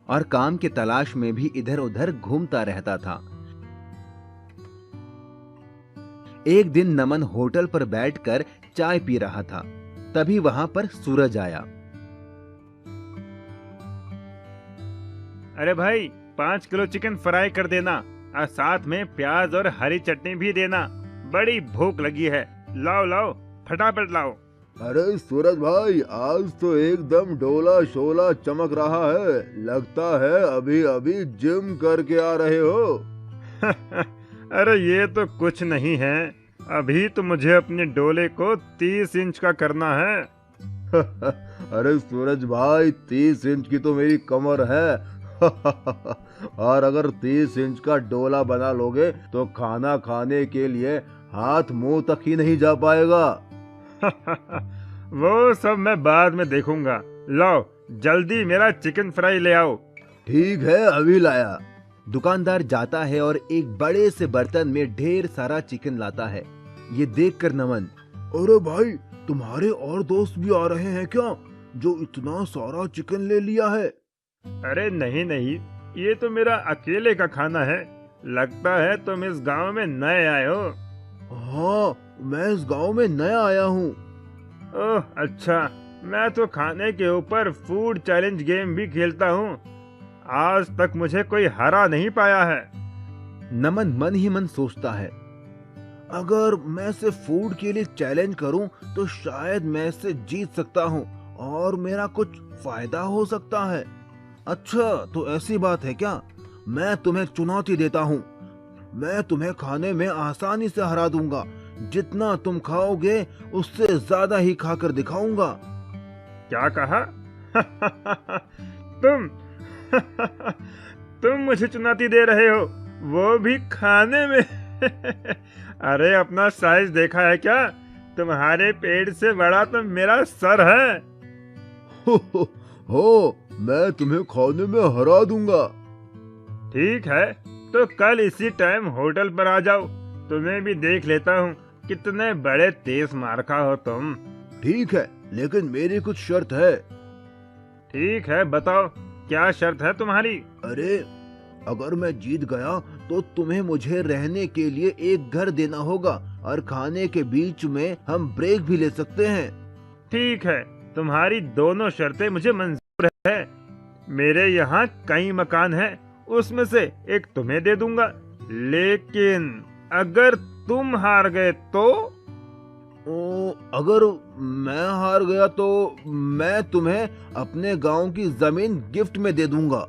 और काम के तलाश में भी इधर उधर घूमता रहता था। एक दिन नमन होटल पर बैठकर चाय पी रहा था, तभी वहां पर सूरज आया। अरे भाई, 5 किलो चिकन फ्राई कर देना और साथ में प्याज और हरी चटनी भी देना, बड़ी भूख लगी है। लाओ लाओ, फटाफट लाओ। अरे सूरज भाई, आज तो एकदम डोला शोला चमक रहा है। लगता है अभी अभी जिम करके आ रहे हो। अरे ये तो कुछ नहीं है, अभी तो मुझे अपने डोले को 30 इंच का करना है। अरे सूरज भाई, 30 इंच की तो मेरी कमर है। और अगर 30 इंच का डोला बना लोगे तो खाना खाने के लिए हाथ मुंह तक ही नहीं जा पाएगा। वो सब मैं बाद में देखूंगा। लाओ जल्दी मेरा चिकन फ्राई ले आओ। ठीक है, अभी लाया। दुकानदार जाता है और एक बड़े से बर्तन में ढेर सारा चिकन लाता है। ये देखकर नमन, अरे भाई, तुम्हारे और दोस्त भी आ रहे हैं क्या, जो इतना सारा चिकन ले लिया है? अरे नहीं नहीं, ये तो मेरा अकेले का खाना है। लगता है तुम इस गांव में नए आए हो। हाँ, मैं इस गांव में नया आया हूँ। ओह अच्छा, मैं तो खाने के ऊपर फूड चैलेंज गेम भी खेलता हूँ। आज तक मुझे कोई हरा नहीं पाया है। नमन मन ही मन सोचता है, अगर मैं इसे फूड के लिए चैलेंज करूं तो शायद मैं इसे जीत सकता हूं और मेरा कुछ फायदा हो सकता है। अच्छा, तो ऐसी बात है क्या? मैं तुम्हें चुनौती देता हूं। मैं तुम्हें खाने में आसानी से हरा दूंगा। जितना तुम खाओगे उससे ज्यादा ही खाकर दिखाऊंगा। क्या कहा? तुम तुम मुझे चुनौती दे रहे हो, वो भी खाने में? अरे अपना साइज देखा है क्या? तुम्हारे पेट से बड़ा तो मेरा सर है। हो, मैं तुम्हें खाने में हरा दूंगा। ठीक है, तो कल इसी टाइम होटल पर आ जाओ। तुम्हें भी देख लेता हूँ कितने बड़े तेज मारखा हो तुम। ठीक है, लेकिन मेरी कुछ शर्त है। ठीक है, बताओ क्या शर्त है तुम्हारी? अरे, अगर मैं जीत गया तो तुम्हें मुझे रहने के लिए एक घर देना होगा और खाने के बीच में हम ब्रेक भी ले सकते हैं। ठीक है, तुम्हारी दोनों शर्तें मुझे मंजूर है। मेरे यहाँ कई मकान हैं, उसमें से एक तुम्हें दे दूंगा। लेकिन अगर तुम हार गए तो? अगर मैं हार गया तो मैं तुम्हें अपने गांव की जमीन गिफ्ट में दे दूंगा।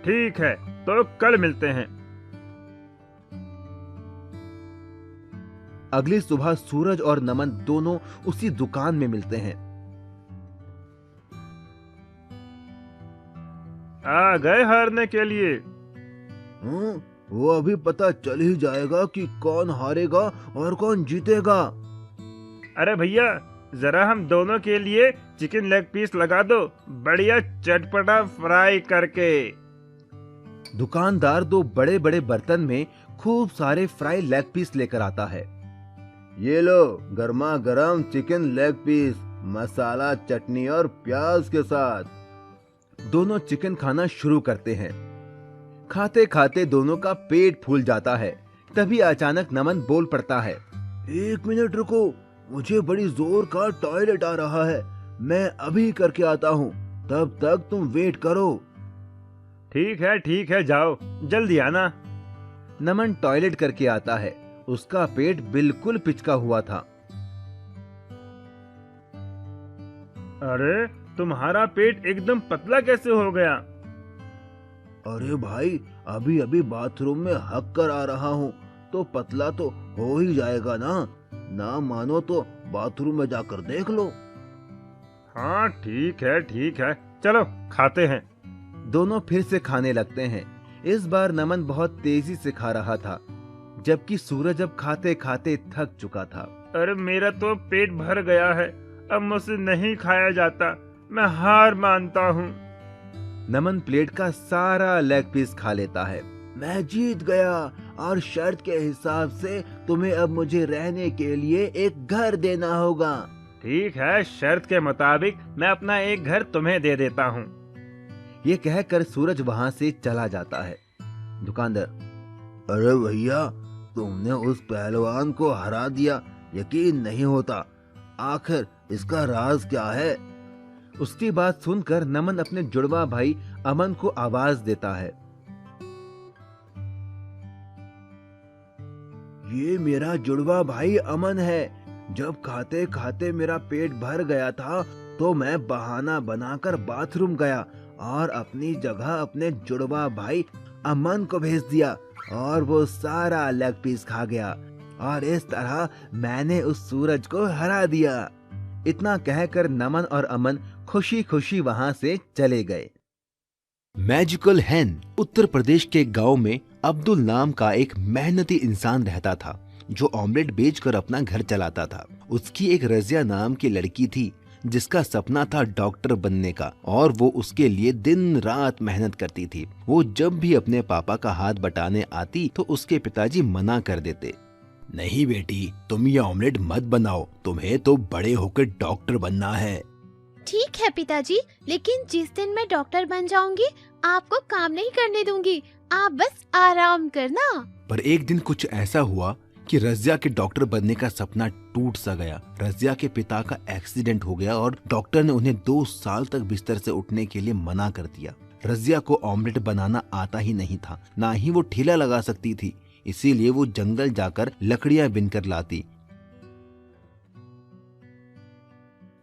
ठीक है, तो कल मिलते हैं। अगली सुबह सूरज और नमन दोनों उसी दुकान में मिलते हैं। आ गए हारने के लिए? वो अभी पता चल ही जाएगा कि कौन हारेगा और कौन जीतेगा। अरे भैया, जरा हम दोनों के लिए चिकन लेग पीस लगा दो, बढ़िया चटपटा फ्राई करके। दुकानदार दो बड़े बड़े बर्तन में खूब सारे फ्राई लेग पीस लेकर आता है। ये लो, गर्मा गर्म चिकन लेग पीस, मसाला, चटनी और प्याज के साथ। दोनों चिकन खाना शुरू करते हैं। खाते खाते दोनों का पेट फूल जाता है। तभी अचानक नमन बोल पड़ता है, 1 मिनट रुको, मुझे बड़ी जोर का टॉयलेट आ रहा है। मैं अभी करके आता हूँ, तब तक तुम वेट करो। ठीक है, जाओ जल्दी आना। नमन टॉयलेट करके आता है। उसका पेट बिल्कुल पिचका हुआ था। अरे तुम्हारा पेट एकदम पतला कैसे हो गया? अरे भाई, अभी अभी बाथरूम में हक कर आ रहा हूँ, तो पतला तो हो ही जाएगा ना। ना मानो तो बाथरूम में जाकर देख लो। हाँ ठीक है, चलो खाते हैं। दोनों फिर से खाने लगते हैं। इस बार नमन बहुत तेजी से खा रहा था, जबकि सूरज अब खाते खाते थक चुका था। अरे मेरा तो पेट भर गया है, अब मुझसे नहीं खाया जाता, मैं हार मानता हूँ। नमन प्लेट का सारा लेग पीस खा लेता है। मैं जीत गया और शर्त के हिसाब से तुम्हें अब मुझे रहने के लिए एक घर देना होगा। ठीक है, शर्त के मुताबिक मैं अपना एक घर तुम्हें दे देता हूँ। ये कहकर सूरज वहां से चला जाता है। दुकानदार, अरे भैया, तुमने उस पहलवान को हरा दिया, यकीन नहीं होता। आखिर इसका राज क्या है? उसकी बात सुनकर नमन अपने जुड़वा भाई अमन को आवाज देता है। ये मेरा जुड़वा भाई अमन है। जब खाते खाते मेरा पेट भर गया था तो मैं बहाना बनाकर बाथरूम गया और अपनी जगह अपने जुड़वा भाई अमन को भेज दिया और वो सारा लेग पीस खा गया और इस तरह मैंने उस सूरज को हरा दिया। इतना कहकर नमन और अमन खुशी खुशी वहां से चले गए। मैजिकल हैन। उत्तर प्रदेश के गांव में अब्दुल नाम का एक मेहनती इंसान रहता था जो ऑमलेट बेचकर अपना घर चलाता था। उसकी एक रजिया नाम की लड़की थी जिसका सपना था डॉक्टर बनने का और वो उसके लिए दिन रात मेहनत करती थी। वो जब भी अपने पापा का हाथ बटाने आती तो उसके पिताजी मना कर देते। नहीं बेटी, तुम ये ऑमलेट मत बनाओ, तुम्हें तो बड़े होकर डॉक्टर बनना है। ठीक है पिताजी, लेकिन जिस दिन मैं डॉक्टर बन जाऊंगी आपको काम नहीं करने दूंगी, आप बस आराम करना। पर एक दिन कुछ ऐसा हुआ कि रजिया के डॉक्टर बनने का सपना टूट सा गया। रजिया के पिता का एक्सीडेंट हो गया और डॉक्टर ने उन्हें 2 साल तक बिस्तर से उठने के लिए मना कर दिया। रजिया को ऑमलेट बनाना आता ही नहीं था, ना ही वो ठेला लगा सकती थी, इसीलिए वो जंगल जाकर लकड़ियां बिनकर लाती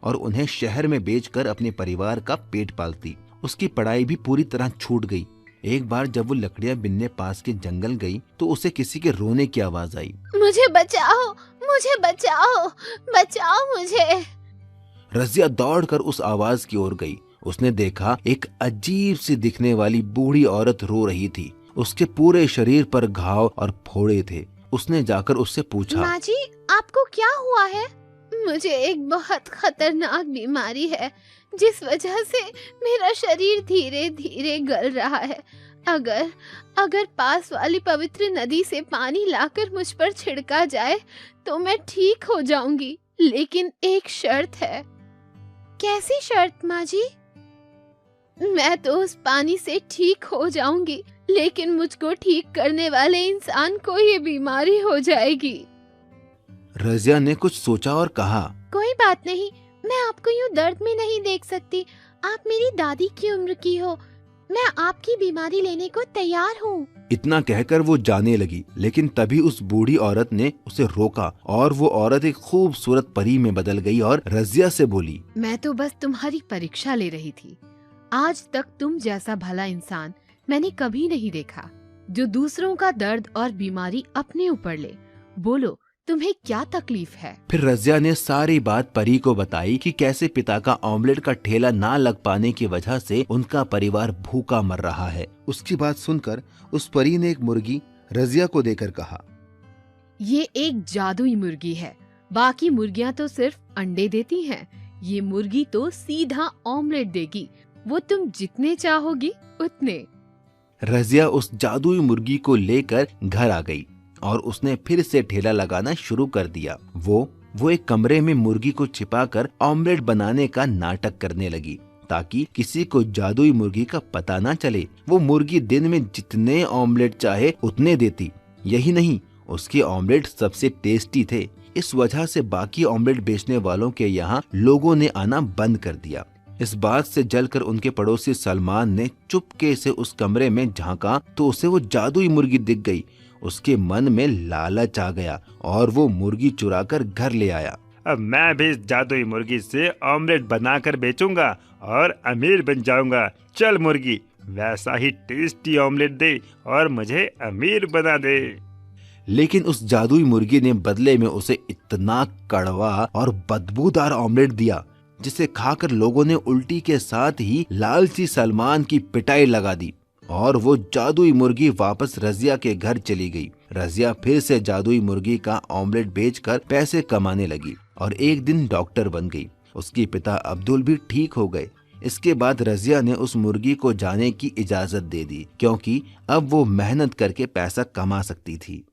और उन्हें शहर में बेचकर अपने परिवार का पेट पालती। उसकी पढ़ाई भी पूरी तरह छूट गई। एक बार जब वो लकड़ियां बिनने पास के जंगल गई तो उसे किसी के रोने की आवाज आई। मुझे बचाओ, मुझे बचाओ, बचाओ मुझे। रजिया दौड़कर उस आवाज की ओर गई। उसने देखा एक अजीब सी दिखने वाली बूढ़ी औरत रो रही थी। उसके पूरे शरीर पर घाव और फोड़े थे। उसने जाकर उससे पूछा, माँ जी, आपको क्या हुआ है? मुझे एक बहुत खतरनाक बीमारी है जिस वजह से मेरा शरीर धीरे धीरे गल रहा है। अगर पास वाली पवित्र नदी से पानी लाकर मुझ पर छिड़का जाए तो मैं ठीक हो जाऊंगी, लेकिन एक शर्त है। कैसी शर्त माँ जी? मैं तो उस पानी से ठीक हो जाऊंगी, लेकिन मुझको ठीक करने वाले इंसान को ये बीमारी हो जाएगी। रजिया ने कुछ सोचा और कहा, कोई बात नहीं, मैं आपको यूं दर्द में नहीं देख सकती। आप मेरी दादी की उम्र की हो, मैं आपकी बीमारी लेने को तैयार हूँ। इतना कहकर वो जाने लगी, लेकिन तभी उस बूढ़ी औरत ने उसे रोका और वो औरत एक खूबसूरत परी में बदल गई और रजिया से बोली, मैं तो बस तुम्हारी परीक्षा ले रही थी। आज तक तुम जैसा भला इंसान मैंने कभी नहीं देखा जो दूसरों का दर्द और बीमारी अपने ऊपर ले। बोलो, तुम्हें क्या तकलीफ है? फिर रजिया ने सारी बात परी को बताई कि कैसे पिता का ऑमलेट का ठेला ना लग पाने की वजह से उनका परिवार भूखा मर रहा है। उसकी बात सुनकर उस परी ने एक मुर्गी रजिया को देकर कहा, ये एक जादुई मुर्गी है, बाकी मुर्गियाँ तो सिर्फ अंडे देती हैं, ये मुर्गी तो सीधा ऑमलेट देगी, वो तुम जितने चाहोगी उतने। रजिया उस जादुई मुर्गी को लेकर घर आ गई और उसने फिर से ठेला लगाना शुरू कर दिया। वो एक कमरे में मुर्गी को छिपाकर ऑमलेट बनाने का नाटक करने लगी ताकि किसी को जादुई मुर्गी का पता ना चले। वो मुर्गी दिन में जितने ऑमलेट चाहे उतने देती। यही नहीं, उसके ऑमलेट सबसे टेस्टी थे। इस वजह से बाकी ऑमलेट बेचने वालों के यहाँ लोगों ने आना बंद कर दिया। इस बात से जलकर उनके पड़ोसी सलमान ने चुपके से उस कमरे में झांका तो उसे वो जादुई मुर्गी दिख गई। उसके मन में लालच आ गया और वो मुर्गी चुराकर घर ले आया। अब मैं भी इस जादुई मुर्गी से ऑमलेट बनाकर बेचूंगा और अमीर बन जाऊंगा। चल मुर्गी, वैसा ही टेस्टी ऑमलेट दे और मुझे अमीर बना दे। लेकिन उस जादुई मुर्गी ने बदले में उसे इतना कड़वा और बदबूदार ऑमलेट दिया जिसे खाकर लोगों ने उल्टी के साथ ही लालची सलमान की पिटाई लगा दी और वो जादुई मुर्गी वापस रजिया के घर चली गई। रजिया फिर से जादुई मुर्गी का ऑमलेट बेचकर पैसे कमाने लगी और एक दिन डॉक्टर बन गई। उसके पिता अब्दुल भी ठीक हो गए। इसके बाद रजिया ने उस मुर्गी को जाने की इजाजत दे दी क्योंकि अब वो मेहनत करके पैसा कमा सकती थी।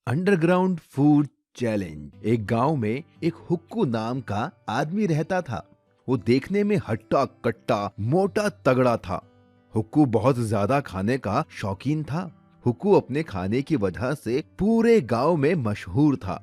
Underground food challenge. एक गांव में एक हुक्कू नाम का आदमी रहता था। वो देखने में हट्टा कट्टा मोटा तगड़ा था। हुक्कू बहुत ज्यादा खाने का शौकीन था। हुक्कू अपने खाने की वजह से पूरे गांव में मशहूर था।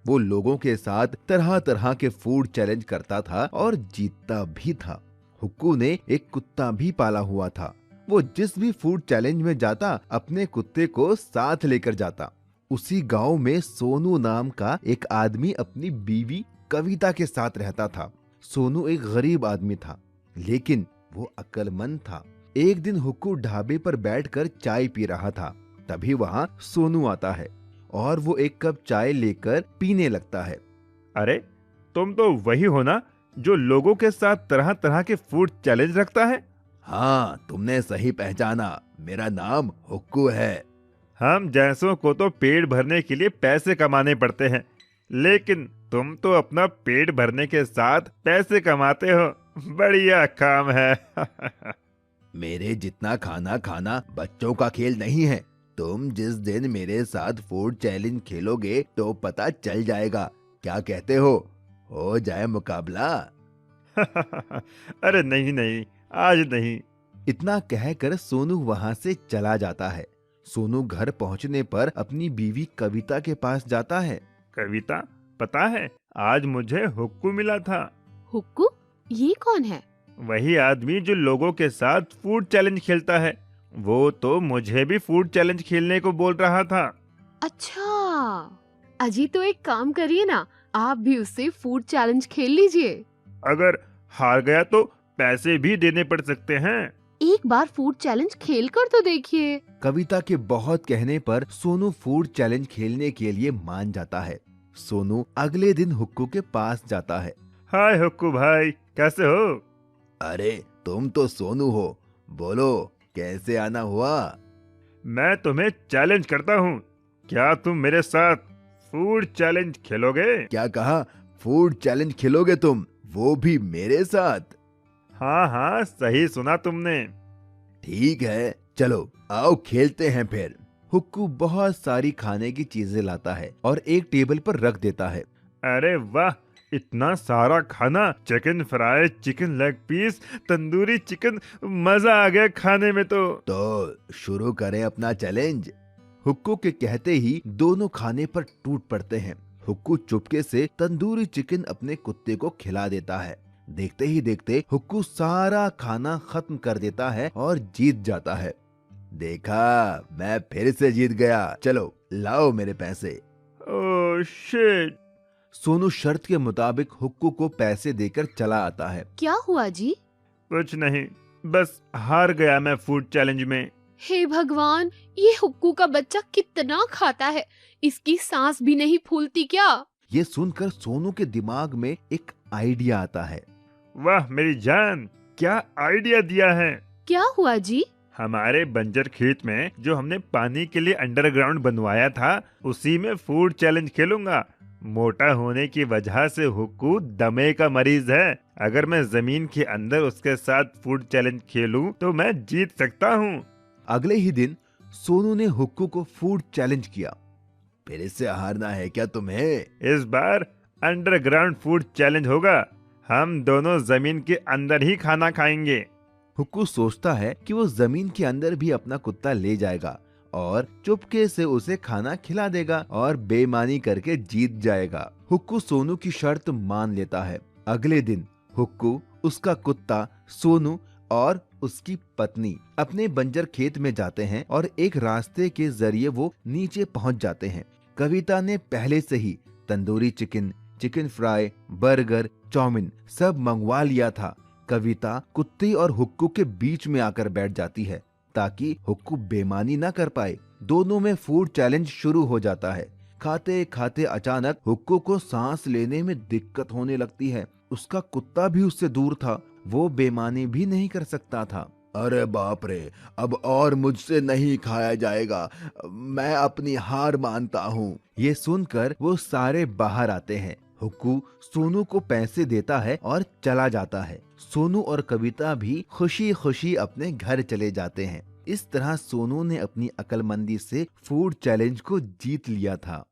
वो लोगों के साथ तरह तरह के फूड चैलेंज करता था और जीतता भी था। हुक्कू ने एक कुत्ता भी पाला हुआ था। वो जिस भी फूड चैलेंज में जाता अपने कुत्ते को साथ लेकर जाता। उसी गांव में सोनू नाम का एक आदमी अपनी बीवी कविता के साथ रहता था। सोनू एक गरीब आदमी था, लेकिन वो अक्लमंद था। एक दिन हुक्कू ढाबे पर बैठकर चाय पी रहा था। तभी वहाँ सोनू आता है और वो एक कप चाय लेकर पीने लगता है। अरे, तुम तो वही हो ना जो लोगों के साथ तरह तरह के फूड चैलेंज रखता है? हाँ, तुमने सही पहचाना। मेरा नाम हुक्कू है। हम जैसों को तो पेट भरने के लिए पैसे कमाने पड़ते हैं, लेकिन तुम तो अपना पेट भरने के साथ पैसे कमाते हो। बढ़िया काम है। मेरे जितना खाना खाना बच्चों का खेल नहीं है। तुम जिस दिन मेरे साथ फूड चैलेंज खेलोगे तो पता चल जाएगा। क्या कहते हो जाए मुकाबला? अरे नहीं नहीं, आज नहीं। इतना कहकर सोनू वहाँ से चला जाता है। सोनू घर पहुँचने पर अपनी बीवी कविता के पास जाता है। कविता, पता है आज मुझे हुक्कू मिला था। हुक्कू? ये कौन है? वही आदमी जो लोगों के साथ फूड चैलेंज खेलता है। वो तो मुझे भी फूड चैलेंज खेलने को बोल रहा था। अच्छा, अजी तो एक काम करिए ना, आप भी उससे फूड चैलेंज खेल लीजिए। अगर हार गया तो पैसे भी देने पड़ सकते हैं। एक बार फूड चैलेंज खेल कर तो देखिए। कविता के बहुत कहने पर सोनू फूड चैलेंज खेलने के लिए मान जाता है। सोनू अगले दिन हुक्कू के पास जाता है। हाय हुक्कू भाई, कैसे हो? अरे, तुम तो सोनू हो। बोलो, कैसे आना हुआ? मैं तुम्हें चैलेंज करता हूँ। क्या तुम मेरे साथ फूड चैलेंज खेलोगे? क्या कहा? फूड चैलेंज खेलोगे तुम, वो भी मेरे साथ? हाँ हाँ, सही सुना तुमने। ठीक है, चलो आओ खेलते हैं फिर। हुक्कू बहुत सारी खाने की चीजें लाता है और एक टेबल पर रख देता है। अरे वाह, इतना सारा खाना! Chicken fry, chicken leg piece, tandoori chicken, मजा आ गया खाने में तो शुरू करें अपना चैलेंज। हुक्कू के कहते ही दोनों खाने पर टूट पड़ते हैं। हुक्कू चुपके से तंदूरी चिकन अपने कुत्ते को खिला देता है। देखते ही देखते हुक्कू सारा खाना खत्म कर देता है और जीत जाता है। देखा, मैं फिर से जीत गया। चलो लाओ मेरे पैसे। Oh shit! सोनू शर्त के मुताबिक हुक्कू को पैसे देकर चला आता है। क्या हुआ जी? कुछ नहीं, बस हार गया मैं फूड चैलेंज में। हे भगवान, ये हुक्कू का बच्चा कितना खाता है, इसकी सांस भी नहीं फूलती क्या? ये सुनकर सोनू के दिमाग में एक आइडिया आता है। वाह मेरी जान, क्या आइडिया दिया है! क्या हुआ जी? हमारे बंजर खेत में जो हमने पानी के लिए अंडरग्राउंड बनवाया था, उसी में फूड चैलेंज खेलूंगा। मोटा होने की वजह से हुक्कू दमे का मरीज है। अगर मैं जमीन के अंदर उसके साथ फूड चैलेंज खेलूं तो मैं जीत सकता हूँ। अगले ही दिन सोनू ने हुक्कू को फूड चैलेंज किया। फिर इससे हारना है क्या तुम्हें? इस बार अंडरग्राउंड फूड चैलेंज होगा। हम दोनों जमीन के अंदर ही खाना खाएंगे। हुक्कू सोचता है कि वो जमीन के अंदर भी अपना कुत्ता ले जाएगा और चुपके से उसे खाना खिला देगा और बेईमानी करके जीत जाएगा। हुक्कू सोनू की शर्त मान लेता है। अगले दिन हुक्कू, उसका कुत्ता, सोनू और उसकी पत्नी अपने बंजर खेत में जाते हैं और एक रास्ते के जरिए वो नीचे पहुंच जाते हैं। कविता ने पहले से ही tandoori chicken, chicken fry, burger, chow mein सब मंगवा लिया था। कविता कुत्ते और हुक्कू के बीच में आकर बैठ जाती है ताकि हुक्कू बेईमानी ना कर पाए। दोनों में फूड चैलेंज शुरू हो जाता है। खाते खाते अचानक हुक्कू को सांस लेने में दिक्कत होने लगती है। उसका कुत्ता भी उससे दूर था, वो बेईमानी भी नहीं कर सकता था। अरे बाप रे, अब और मुझसे नहीं खाया जाएगा, मैं अपनी हार मानता हूँ। ये सुनकर वो सारे बाहर आते हैं। हुक्कू सोनू को पैसे देता है और चला जाता है। सोनू और कविता भी खुशी खुशी अपने घर चले जाते हैं। इस तरह सोनू ने अपनी अक्लमंदी से फूड चैलेंज को जीत लिया था।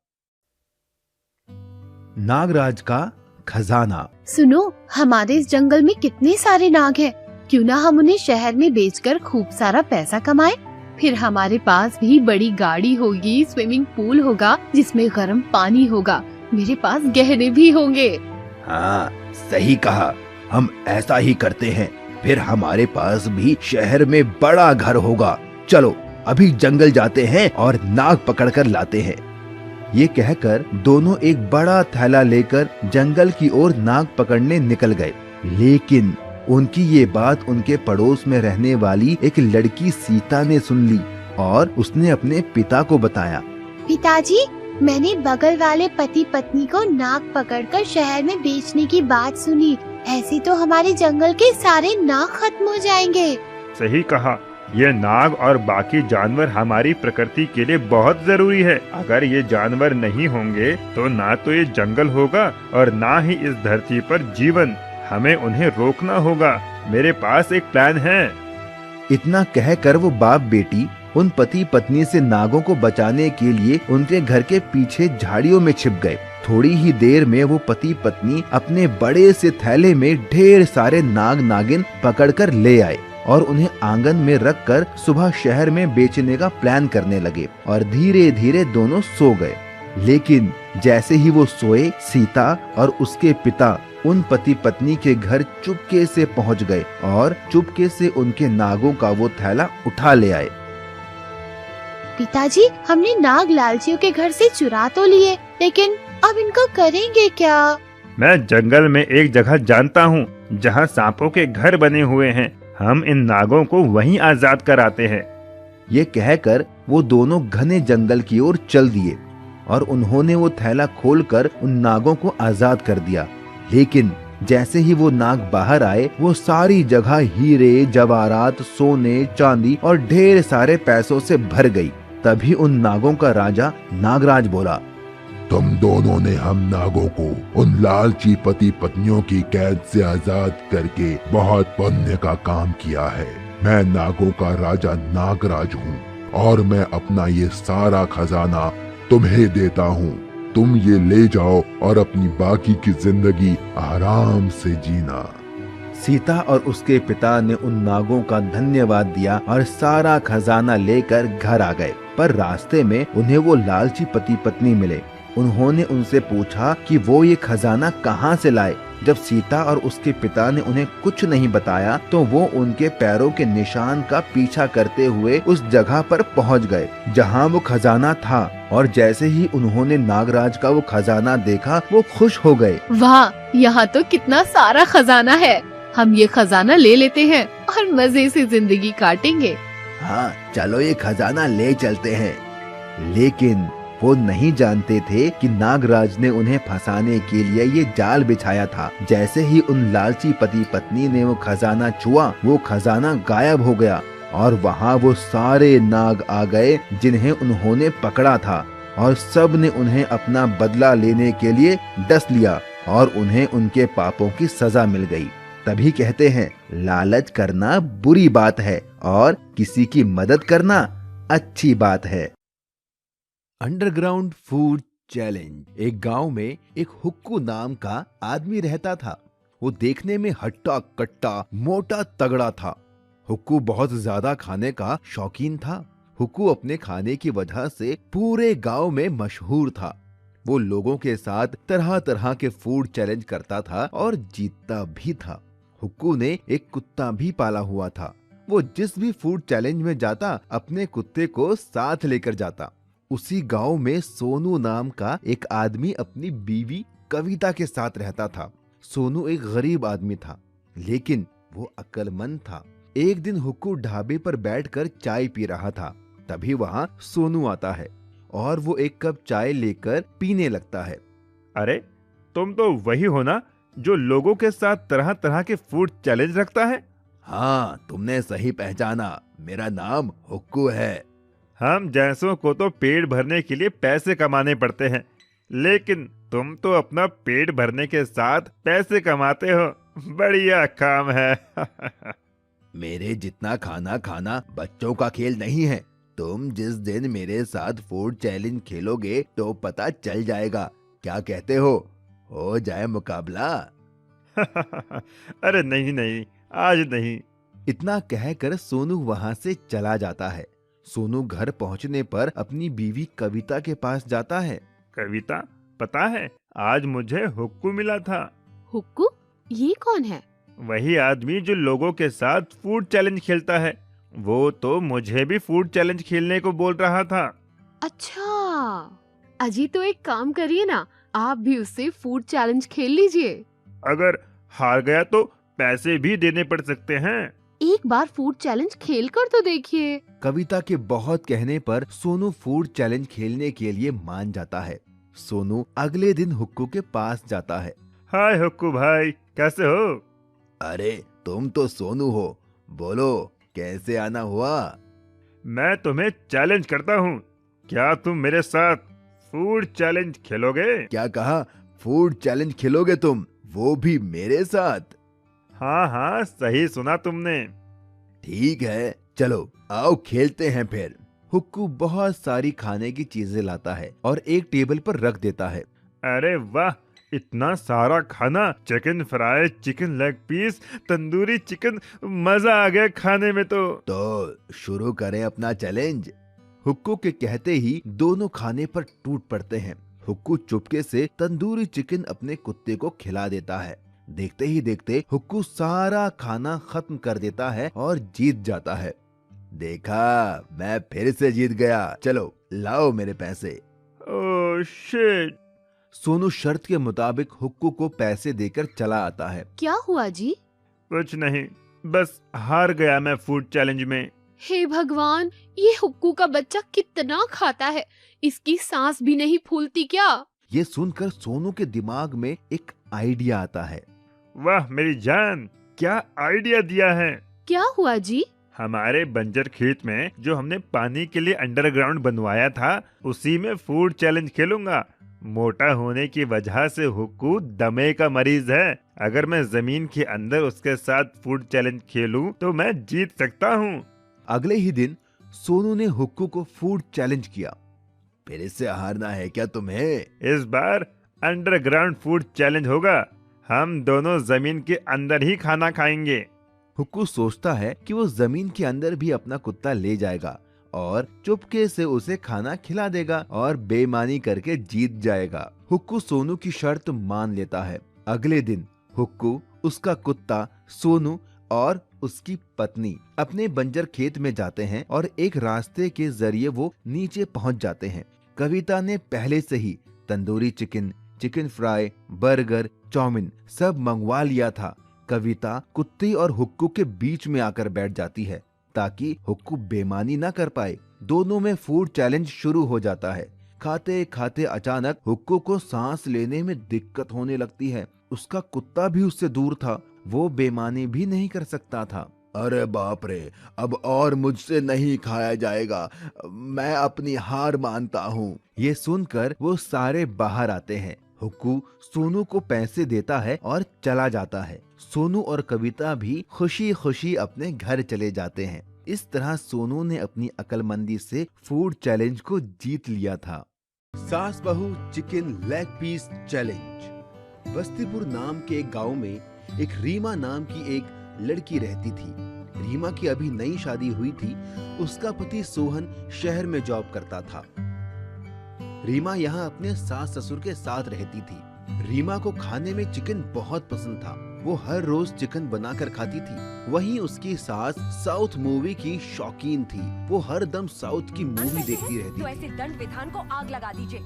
नागराज का खजाना। सुनो, हमारे इस जंगल में कितने सारे नाग हैं। क्यों ना हम उन्हें शहर में बेचकर खूब सारा पैसा कमाएं। फिर हमारे पास भी बड़ी गाड़ी होगी, स्विमिंग पूल होगा जिसमें गर्म पानी होगा, मेरे पास गहने भी होंगे। हाँ, सही कहा, हम ऐसा ही करते हैं। फिर हमारे पास भी शहर में बड़ा घर होगा। चलो अभी जंगल जाते हैं और नाग पकड़ कर लाते हैं। ये कहकर दोनों एक बड़ा थैला लेकर जंगल की ओर नाग पकड़ने निकल गए। लेकिन उनकी ये बात उनके पड़ोस में रहने वाली एक लड़की सीता ने सुन ली और उसने अपने पिता को बताया। पिताजी, मैंने बगल वाले पति पत्नी को नाग पकड़कर शहर में बेचने की बात सुनी। ऐसे तो हमारे जंगल के सारे नाग खत्म हो जाएंगे। सही कहा, ये नाग और बाकी जानवर हमारी प्रकृति के लिए बहुत जरूरी है। अगर ये जानवर नहीं होंगे तो ना तो ये जंगल होगा और ना ही इस धरती पर जीवन। हमें उन्हें रोकना होगा। मेरे पास एक प्लान है। इतना कहकर वो बाप बेटी उन पति पत्नी से नागों को बचाने के लिए उनके घर के पीछे झाड़ियों में छिप गए। थोड़ी ही देर में वो पति पत्नी अपने बड़े से थैले में ढेर सारे नाग नागिन पकड़कर ले आए और उन्हें आंगन में रखकर सुबह शहर में बेचने का प्लान करने लगे और धीरे धीरे दोनों सो गए। लेकिन जैसे ही वो सोए, सीता और उसके पिता उन पति पत्नी के घर चुपके से पहुंच गए और चुपके से उनके नागों का वो थैला उठा ले आए। पिताजी, हमने नाग लालचियों के घर से चुरा तो लिए, लेकिन अब इनको करेंगे क्या? मैं जंगल में एक जगह जानता हूँ जहाँ सांपों के घर बने हुए हैं। हम इन नागों को वहीं आजाद कराते हैं। ये कहकर वो दोनों घने जंगल की ओर चल दिए और उन्होंने वो थैला खोलकर उन नागों को आजाद कर दिया। लेकिन जैसे ही वो नाग बाहर आए, वो सारी जगह हीरे जवाहरात, सोने, चांदी और ढेर सारे पैसों से भर गई। तभी उन नागों का राजा नागराज बोला, तुम दोनों ने हम नागों को उन लालची पति पत्नियों की कैद से आजाद करके बहुत पुण्य का काम किया है। मैं नागों का राजा नागराज हूँ और मैं अपना ये सारा खजाना तुम्हें देता हूँ। तुम ये ले जाओ और अपनी बाकी की जिंदगी आराम से जीना। सीता और उसके पिता ने उन नागों का धन्यवाद दिया और सारा खजाना लेकर घर आ गए। पर रास्ते में उन्हें वो लालची पति पत्नी मिले। उन्होंने उनसे पूछा कि वो ये खजाना कहाँ से लाए। जब सीता और उसके पिता ने उन्हें कुछ नहीं बताया तो वो उनके पैरों के निशान का पीछा करते हुए उस जगह पर पहुँच गए जहाँ वो खजाना था। और जैसे ही उन्होंने नागराज का वो खजाना देखा, वो खुश हो गए। वाह, यहाँ तो कितना सारा खजाना है। हम ये खजाना ले लेते हैं और मजे से जिंदगी काटेंगे। हाँ, चलो ये खजाना ले चलते हैं। लेकिन वो नहीं जानते थे कि नागराज ने उन्हें फंसाने के लिए ये जाल बिछाया था। जैसे ही उन लालची पति पत्नी ने वो खजाना छुआ, वो खजाना गायब हो गया और वहाँ वो सारे नाग आ गए जिन्हें उन्होंने पकड़ा था और सब ने उन्हें अपना बदला लेने के लिए डस लिया और उन्हें उनके पापों की सजा मिल गई। तभी कहते हैं, लालच करना बुरी बात है और किसी की मदद करना अच्छी बात है। Underground food challenge. एक गांव में एक हुक्कू नाम का आदमी रहता था। वो देखने में हट्टा कट्टा मोटा तगड़ा था। हुक्कू बहुत ज्यादा खाने का शौकीन था। हुक्कू अपने खाने की वजह से पूरे गांव में मशहूर था। वो लोगों के साथ तरह तरह के फूड चैलेंज करता था और जीतता भी था। हुक्कू ने एक कुत्ता भी पाला हुआ था। वो जिस भी फूड चैलेंज में जाता, अपने कुत्ते को साथ लेकर जाता। उसी गांव में सोनू नाम का एक आदमी अपनी बीवी कविता के साथ रहता था। सोनू एक गरीब आदमी था, लेकिन वो अक्लमंद था। एक दिन हुक्कू ढाबे पर बैठकर चाय पी रहा था। तभी वहाँ सोनू आता है और वो एक कप चाय लेकर पीने लगता है। अरे, तुम तो वही हो ना जो लोगों के साथ तरह तरह के फूड चैलेंज रखता है? हाँ, तुमने सही पहचाना। मेरा नाम हुक्कू है। हम जैसों को तो पेट भरने के लिए पैसे कमाने पड़ते हैं, लेकिन तुम तो अपना पेट भरने के साथ पैसे कमाते हो। बढ़िया काम है। मेरे जितना खाना खाना बच्चों का खेल नहीं है। तुम जिस दिन मेरे साथ फूड चैलेंज खेलोगे तो पता चल जाएगा। क्या कहते हो? हो जाए मुकाबला। अरे नहीं नहीं, आज नहीं। इतना कहकर सोनू वहां से चला जाता है। सोनू घर पहुंचने पर अपनी बीवी कविता के पास जाता है। कविता, पता है आज मुझे हुक्कू मिला था। हुक्कू? ये कौन है? वही आदमी जो लोगों के साथ फूड चैलेंज खेलता है। वो तो मुझे भी फूड चैलेंज खेलने को बोल रहा था। अच्छा, अजी तो एक काम करिए ना, आप भी उससे फूड चैलेंज खेल लीजिए। अगर हार गया तो पैसे भी देने पड़ सकते हैं। एक बार फूड चैलेंज खेल कर तो देखिए। कविता के बहुत कहने पर सोनू फूड चैलेंज खेलने के लिए मान जाता है। सोनू अगले दिन हुक्कू के पास जाता है। हाय हुक्कू भाई, कैसे हो? अरे तुम तो सोनू हो, बोलो कैसे आना हुआ? मैं तुम्हें चैलेंज करता हूँ, क्या तुम मेरे साथ फूड चैलेंज खेलोगे? क्या कहा? फूड चैलेंज खेलोगे तुम, वो भी मेरे साथ? हाँ हाँ, सही सुना तुमने। ठीक है, चलो आओ खेलते हैं फिर। हुक्कू बहुत सारी खाने की चीजें लाता है और एक टेबल पर रख देता है। अरे वाह, इतना सारा खाना! Chicken fry, chicken leg piece, tandoori chicken, मजा आ गया खाने में तो शुरू करें अपना चैलेंज। हुक्कू के कहते ही दोनों खाने पर टूट पड़ते हैं। हुक्कू चुपके से तंदूरी चिकन अपने कुत्ते को खिला देता है। देखते ही देखते हुक्कू सारा खाना खत्म कर देता है और जीत जाता है। देखा, मैं फिर से जीत गया। चलो लाओ मेरे पैसे। Oh shit! सोनू शर्त के मुताबिक हुक्कू को पैसे देकर चला आता है। क्या हुआ जी? कुछ नहीं, बस हार गया मैं फूड चैलेंज में। हे भगवान, ये हुक्कू का बच्चा कितना खाता है, इसकी सांस भी नहीं फूलती क्या? ये सुनकर सोनू के दिमाग में एक आइडिया आता है। वाह मेरी जान, क्या आइडिया दिया है! क्या हुआ जी? हमारे बंजर खेत में जो हमने पानी के लिए अंडरग्राउंड बनवाया था, उसी में फूड चैलेंज खेलूंगा। मोटा होने की वजह से हुक्कू दमे का मरीज है। अगर मैं जमीन के अंदर उसके साथ फूड चैलेंज खेलूं तो मैं जीत सकता हूं। अगले ही दिन सोनू ने हुक्कू को फूड चैलेंज किया। फिर इससे हारना है क्या तुम्हें? इस बार अंडरग्राउंड फूड चैलेंज होगा। हम दोनों जमीन के अंदर ही खाना खाएंगे। हुक्कू सोचता है कि वो जमीन के अंदर भी अपना कुत्ता ले जाएगा और चुपके से उसे खाना खिला देगा और बेईमानी करके जीत जाएगा। हुक्कू सोनू की शर्त मान लेता है। अगले दिन हुक्कू, उसका कुत्ता, सोनू और उसकी पत्नी अपने बंजर खेत में जाते हैं और एक रास्ते के जरिए वो नीचे पहुंच जाते हैं। कविता ने पहले से ही tandoori chicken, chicken fry, burger, chow mein सब मंगवा लिया था। कविता कुत्ते और हुक्कू के बीच में आकर बैठ जाती है ताकि हुक्कू बेईमानी ना कर पाए। दोनों में फूड चैलेंज शुरू हो जाता है। खाते खाते अचानक हुक्कू को सांस लेने में दिक्कत होने लगती है। उसका कुत्ता भी उससे दूर था, वो बेईमानी भी नहीं कर सकता था। अरे बाप रे, अब और मुझसे नहीं खाया जाएगा, मैं अपनी हार मानता हूँ। ये सुनकर वो सारे बाहर आते हैं। हुक्कू सोनू को पैसे देता है और चला जाता है। सोनू और कविता भी खुशी खुशी अपने घर चले जाते हैं। इस तरह सोनू ने अपनी अक्लमंदी से फूड चैलेंज को जीत लिया था। सास बहू chicken leg piece challenge. Bastipur नाम के एक गांव में एक रीमा नाम की एक लड़की रहती थी। रीमा की अभी नई शादी हुई थी। उसका पति सोहन शहर में जॉब करता था। रीमा यहाँ अपने सास ससुर के साथ रहती थी। रीमा को खाने में चिकन बहुत पसंद था। वो हर रोज चिकन बनाकर खाती थी। वहीं उसकी सास साउथ मूवी की शौकीन थी। वो हर दम साउथ की मूवी देखती रहती तो थी। ऐसे दंड विधान को आग लगा दीजिए,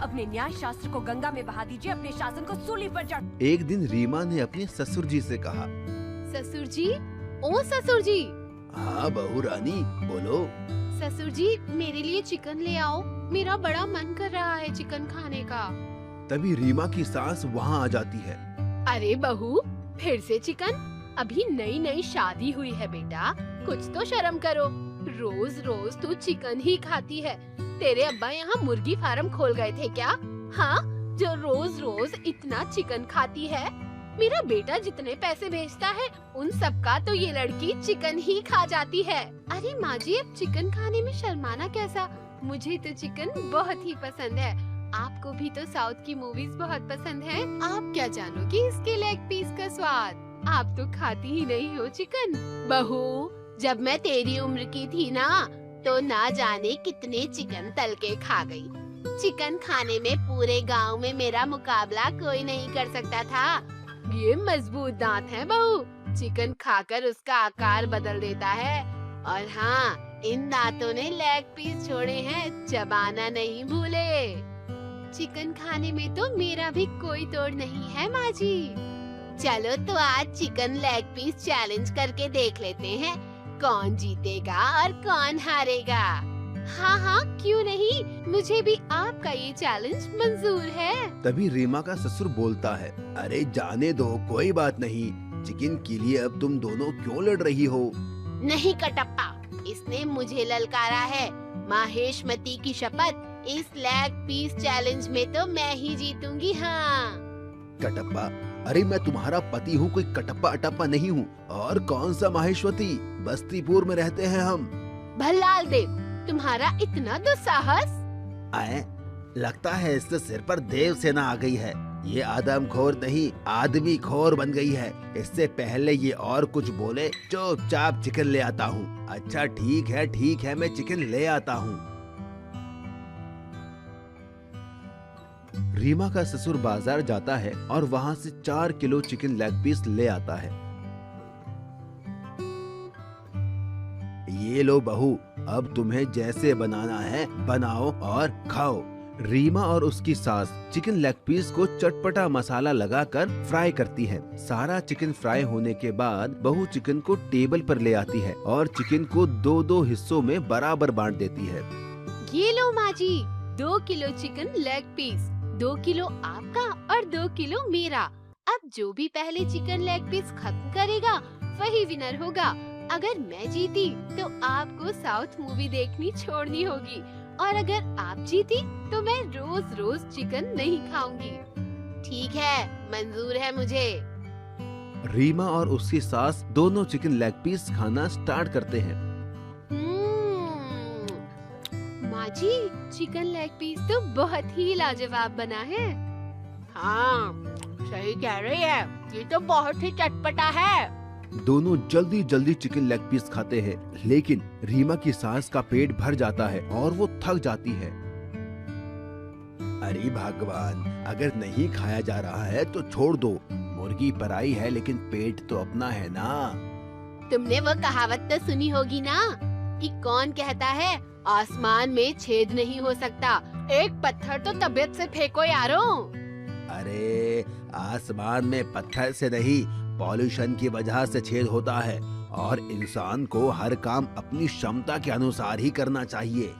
अपने न्याय शास्त्र को गंगा में बहा दीजिए, अपने शासन को सूली पर चढ़। एक दिन रीमा ने अपने ससुर जी से कहा, ससुर जी, ओ ससुर जी। हाँ बहू रानी, बोलो। ससुर जी, मेरे लिए चिकन ले आओ, मेरा बड़ा मन कर रहा है चिकन खाने का। तभी रीमा की सास वहाँ आ जाती है। अरे बहू, फिर से चिकन? अभी नई नई शादी हुई है बेटा, कुछ तो शर्म करो। रोज रोज तू चिकन ही खाती है। तेरे अब्बा यहाँ मुर्गी फार्म खोल गए थे क्या? हाँ, जो रोज रोज इतना चिकन खाती है। मेरा बेटा जितने पैसे भेजता है उन सब का तो ये लड़की चिकन ही खा जाती है। अरे माँ जी, अब चिकन खाने में शर्माना कैसा? मुझे तो चिकन बहुत ही पसंद है। आपको भी तो साउथ की मूवीज बहुत पसंद हैं। आप क्या जानोगे इसके लेग पीस का स्वाद? आप तो खाती ही नहीं हो चिकन। बहू, जब मैं तेरी उम्र की थी ना, तो ना जाने कितने चिकन तल के खा गई। चिकन खाने में पूरे गांव में मेरा मुकाबला कोई नहीं कर सकता था। ये मजबूत दांत हैं बहू, चिकन खाकर उसका आकार बदल देता है। और हाँ, इन दांतों ने लेग पीस छोड़े हैं, चबाना नहीं भूले। चिकन खाने में तो मेरा भी कोई तोड़ नहीं है माँ जी। चलो तो आज चिकन लेग पीस चैलेंज करके देख लेते हैं, कौन जीतेगा और कौन हारेगा। हाँ हाँ, क्यों नहीं, मुझे भी आपका ये चैलेंज मंजूर है। तभी रीमा का ससुर बोलता है, अरे जाने दो, कोई बात नहीं। चिकन के लिए अब तुम दोनों क्यों लड़ रही हो? नहीं कटप्पा, इसने मुझे ललकारा है। माहेशमती की शपथ, इस लेग पीस चैलेंज में तो मैं ही जीतूंगी। हाँ कटप्पा, अरे मैं तुम्हारा पति हूँ, कोई कटप्पा अटप्पा नहीं हूँ। और कौन सा माहेश्वती, बस्तीपुर में रहते हैं हम। भल्लाल देव, तुम्हारा इतना दुस्साहस। आए, लगता है इसके सिर पर देव सेना आ गई है। ये आदमखोर नहीं, आदमी खोर बन गई है। इससे पहले ये और कुछ बोले, चुपचाप चिकन ले आता हूँ। अच्छा ठीक है, मैं चिकन ले आता हूँ। रीमा का ससुर बाजार जाता है और वहाँ से 4 किलो चिकन लेग पीस ले आता है। ये लो बहू, अब तुम्हें जैसे बनाना है बनाओ और खाओ। रीमा और उसकी सास चिकन लेग पीस को चटपटा मसाला लगाकर फ्राई करती है। सारा चिकन फ्राई होने के बाद बहू चिकन को टेबल पर ले आती है और चिकन को 2-2 हिस्सों में बराबर बांट देती है। ये लो माँ जी, 2 kilo chicken leg piece, 2 kilo आपका और 2 किलो मेरा। अब जो भी पहले चिकन लेग पीस खत्म करेगा वही विनर होगा। अगर मैं जीती तो आपको साउथ मूवी देखनी छोड़नी होगी, और अगर आप जीती तो मैं रोज रोज चिकन नहीं खाऊंगी। ठीक है, मंजूर है मुझे। रीमा और उसकी सास दोनों चिकन लेग पीस खाना स्टार्ट करते हैं। माँ जी, चिकन लेग पीस तो बहुत ही लाजवाब बना है। हाँ, सही कह रही है, ये तो बहुत ही चटपटा है। दोनों जल्दी जल्दी चिकन लेग पीस खाते हैं, लेकिन रीमा की सास का पेट भर जाता है और वो थक जाती है। अरे भगवान, अगर नहीं खाया जा रहा है तो छोड़ दो। मुर्गी पराई है लेकिन पेट तो अपना है ना। तुमने वो कहावत तो सुनी होगी ना, कि कौन कहता है आसमान में छेद नहीं हो सकता, एक पत्थर तो तबीयत से फेंको यारों। अरे आसमान में पत्थर से नहीं, पॉल्यूशन की वजह से छेद होता है, और इंसान को हर काम अपनी क्षमता के अनुसार ही करना चाहिए।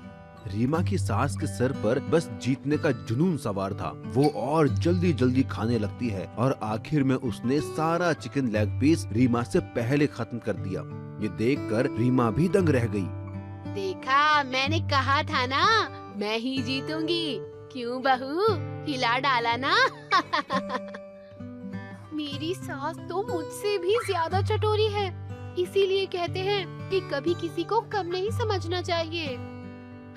रीमा की सास के सर पर बस जीतने का जुनून सवार था। वो और जल्दी जल्दी खाने लगती है और आखिर में उसने सारा चिकन लेग पीस रीमा से पहले खत्म कर दिया। ये देखकर रीमा भी दंग रह गई। देखा, मैंने कहा था ना, मैं ही जीतूंगी। क्यों बहू, हिला डाला ना। मेरी सास तो मुझसे भी ज्यादा चटोरी है, इसीलिए कहते हैं कि कभी किसी को कम नहीं समझना चाहिए।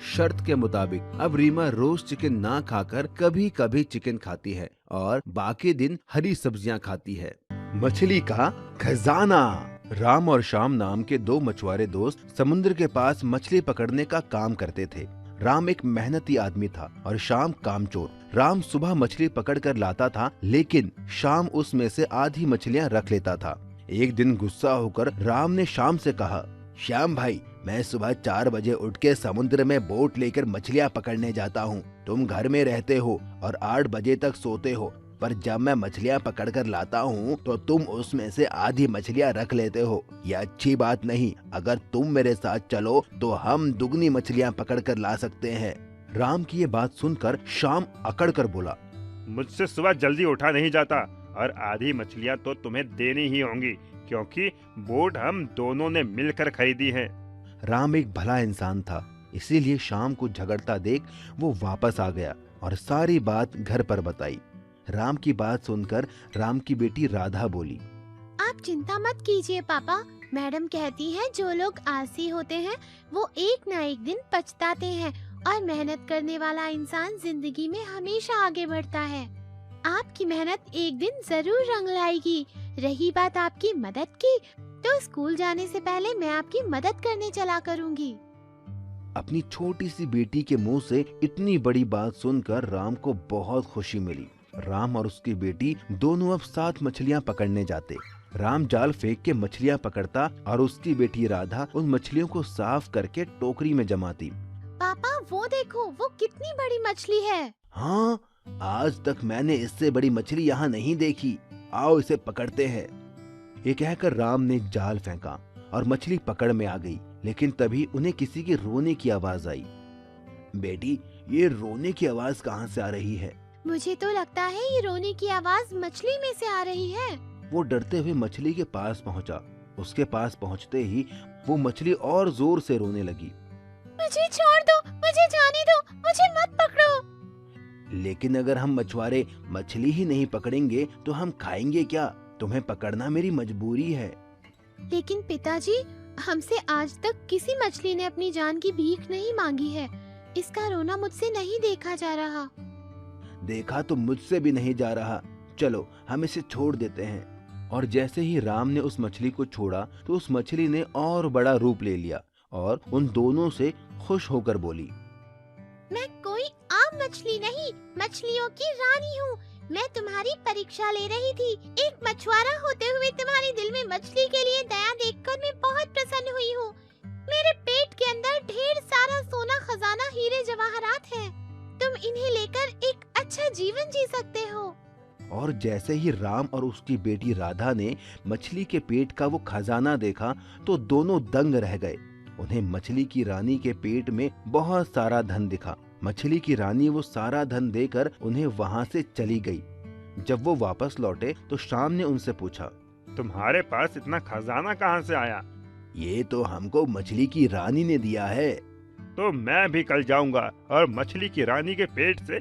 शर्त के मुताबिक अब रीमा रोज चिकन ना खाकर कभी कभी चिकन खाती है और बाकी दिन हरी सब्जियां खाती है। मछली का खजाना। राम और श्याम नाम के 2 मछुआरे दोस्त समुद्र के पास मछली पकड़ने का काम करते थे। राम एक मेहनती आदमी था और श्याम कामचोर। राम सुबह मछली पकड़ कर लाता था, लेकिन श्याम उसमें से आधी मछलियां रख लेता था। एक दिन गुस्सा होकर राम ने श्याम से कहा, श्याम भाई, मैं सुबह 4 बजे उठ के समुद्र में बोट लेकर मछलियां पकड़ने जाता हूँ। तुम घर में रहते हो और 8 बजे तक सोते हो, पर जब मैं मछलियां पकड़ कर लाता हूँ तो तुम उसमें से आधी मछलियां रख लेते हो। ये अच्छी बात नहीं। अगर तुम मेरे साथ चलो तो हम दुगनी मछलियां पकड़ कर ला सकते हैं। राम की ये बात सुनकर श्याम अकड़ कर बोला, मुझसे सुबह जल्दी उठा नहीं जाता, और आधी मछलियाँ तो तुम्हें देनी ही होंगी, क्योंकि बोट हम दोनों ने मिलकर खरीदी है। राम एक भला इंसान था, इसीलिए श्याम को झगड़ता देख वो वापस आ गया और सारी बात घर पर बताई। राम की बात सुनकर राम की बेटी राधा बोली, आप चिंता मत कीजिए पापा, मैडम कहती है जो लोग आलसी होते हैं वो एक ना एक दिन पछताते हैं, और मेहनत करने वाला इंसान जिंदगी में हमेशा आगे बढ़ता है। आपकी मेहनत एक दिन जरूर रंग लाएगी। रही बात आपकी मदद की, तो स्कूल जाने से पहले मैं आपकी मदद करने चला करूंगी। अपनी छोटी सी बेटी के मुंह से इतनी बड़ी बात सुनकर राम को बहुत खुशी मिली। राम और उसकी बेटी दोनों अब 7 मछलियां पकड़ने जाते। राम जाल फेंक के मछलियां पकड़ता और उसकी बेटी राधा उन मछलियों को साफ करके टोकरी में जमाती। पापा वो देखो, वो कितनी बड़ी मछली है। हाँ, आज तक मैंने इससे बड़ी मछली यहाँ नहीं देखी। आओ इसे पकड़ते हैं। ये कहकर राम ने जाल फेंका और मछली पकड़ में आ गई। लेकिन तभी उन्हें किसी के रोने की आवाज आई। बेटी, ये रोने की आवाज कहाँ से आ रही है? मुझे तो लगता है ये रोने की आवाज मछली में से आ रही है। वो डरते हुए मछली के पास पहुंचा। उसके पास पहुंचते ही वो मछली और जोर से रोने लगी। मुझे छोड़ दो, मुझे जाने दो, मुझे मत पकड़ो। लेकिन अगर हम मछुआरे मछली ही नहीं पकड़ेंगे तो हम खाएंगे क्या? तुम्हें पकड़ना मेरी मजबूरी है। लेकिन पिताजी, हमसे आज तक किसी मछली ने अपनी जान की भीख नहीं मांगी है। इसका रोना मुझसे नहीं देखा जा रहा। देखा तो मुझसे भी नहीं जा रहा। चलो हम इसे छोड़ देते हैं। और जैसे ही राम ने उस मछली को छोड़ा तो उस मछली ने और बड़ा रूप ले लिया और उन दोनों से खुश होकर बोली, मैं कोई आम मछली नहीं, मछलियों की रानी हूँ। मैं तुम्हारी परीक्षा ले रही थी। एक मछुआरा होते हुए तुम्हारे दिल में मछली के लिए दया देखकर मैं बहुत प्रसन्न हुई हूँ। मेरे पेट के अंदर ढेर सारा सोना, खजाना, हीरे जवाहरात है। तुम इन्हें लेकर एक अच्छा जीवन जी सकते हो। और जैसे ही राम और उसकी बेटी राधा ने मछली के पेट का वो खजाना देखा तो दोनों दंग रह गए। उन्हें मछली की रानी के पेट में बहुत सारा धन दिखा। मछली की रानी वो सारा धन देकर उन्हें वहाँ से चली गई। जब वो वापस लौटे तो शाम ने उनसे पूछा, तुम्हारे पास इतना खजाना कहाँ से आया? ये तो हमको मछली की रानी ने दिया है। तो मैं भी कल जाऊंगा और मछली की रानी के पेट से